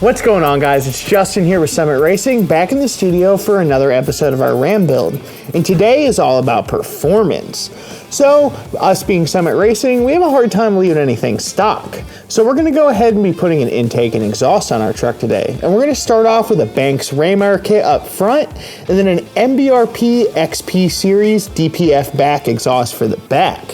What's going on, guys? It's Justin here with Summit Racing, back in the studio for another episode of our Ram build. And today is all about performance. So, us being Summit Racing, we have a hard time leaving anything stock. So we're going to go ahead and be putting an intake and exhaust on our truck today. And we're going to start off with a Banks Ram Air kit up front, and then an MBRP XP Series DPF back exhaust for the back.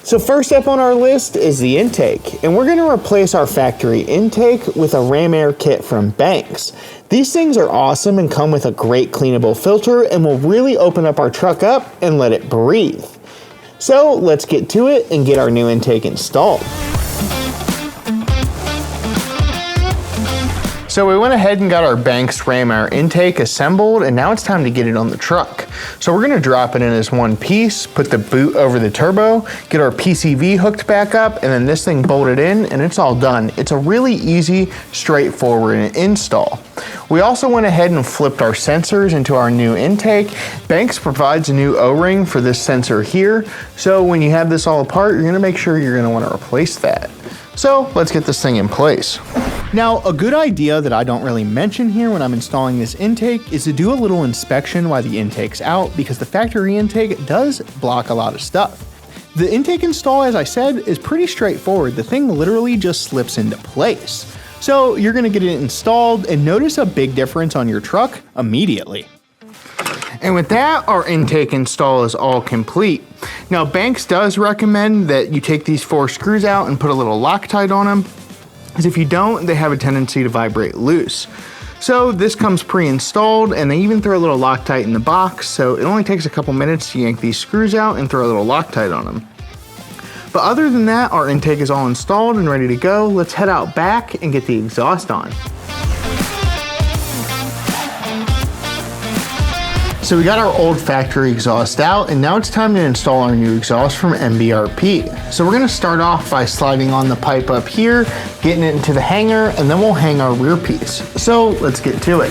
So first up on our list is the intake, and we're going to replace our factory intake with a Ram Air kit from Banks. These things are awesome and come with a great cleanable filter and will really open up our truck up and let it breathe. So let's get to it and get our new intake installed. So we went ahead and got our Banks Ram Air intake assembled, and now it's time to get it on the truck. So we're gonna drop it in as one piece, put the boot over the turbo, get our PCV hooked back up, and then this thing bolted in, and it's all done. It's a really easy, straightforward install. We also went ahead and flipped our sensors into our new intake. Banks provides a new O-ring for this sensor here, so when you have this all apart, you're gonna make sure you're gonna wanna replace that. So let's get this thing in place. Now, a good idea that I don't really mention here when I'm installing this intake is to do a little inspection while the intake's out, because the factory intake does block a lot of stuff. The intake install, as I said, is pretty straightforward. The thing literally just slips into place. So you're gonna get it installed and notice a big difference on your truck immediately. And with that, our intake install is all complete. Now, Banks does recommend that you take these 4 screws out and put a little Loctite on them, because if you don't, they have a tendency to vibrate loose. So this comes pre-installed, and they even throw a little Loctite in the box, so it only takes a couple minutes to yank these screws out and throw a little Loctite on them. But other than that, our intake is all installed and ready to go. Let's head out back and get the exhaust on. So we got our old factory exhaust out, and now it's time to install our new exhaust from MBRP. So we're gonna start off by sliding on the pipe up here, getting it into the hanger, and then we'll hang our rear piece. So let's get to it.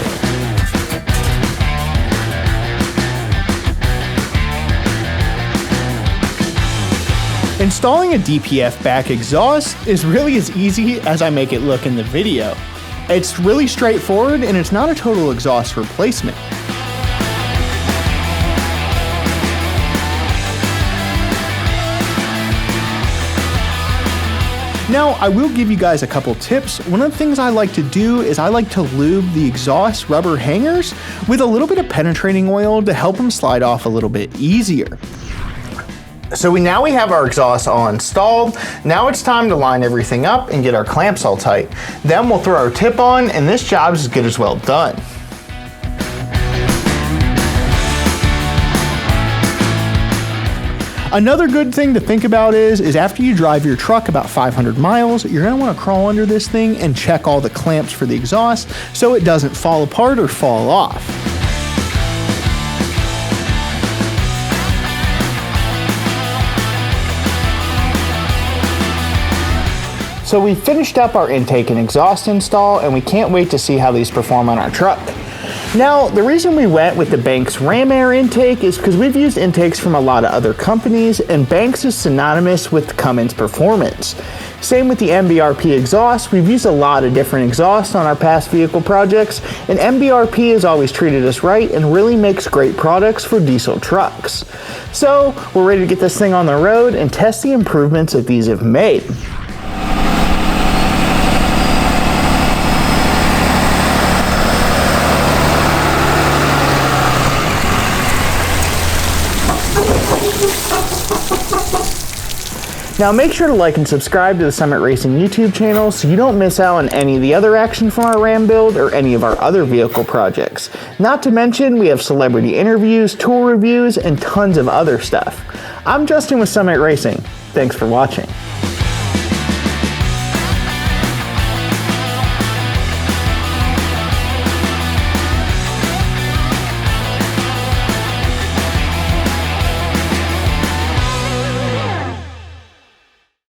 Installing a DPF back exhaust is really as easy as I make it look in the video. It's really straightforward, and it's not a total exhaust replacement. Now, I will give you guys a couple tips. One of the things I like to do is I like to lube the exhaust rubber hangers with a little bit of penetrating oil to help them slide off a little bit easier. So now we have our exhaust all installed. Now it's time to line everything up and get our clamps all tight. Then we'll throw our tip on, and this job is as good as well done. Another good thing to think about is after you drive your truck about 500 miles, you're gonna wanna crawl under this thing and check all the clamps for the exhaust so it doesn't fall apart or fall off. So we finished up our intake and exhaust install, and we can't wait to see how these perform on our truck. Now, the reason we went with the Banks Ram Air intake is because we've used intakes from a lot of other companies, and Banks is synonymous with Cummins performance. Same with the MBRP exhaust. We've used a lot of different exhausts on our past vehicle projects, and MBRP has always treated us right and really makes great products for diesel trucks. So we're ready to get this thing on the road and test the improvements that these have made. Now make sure to like and subscribe to the Summit Racing YouTube channel so you don't miss out on any of the other action from our Ram build or any of our other vehicle projects. Not to mention, we have celebrity interviews, tool reviews, and tons of other stuff. I'm Justin with Summit Racing. Thanks for watching.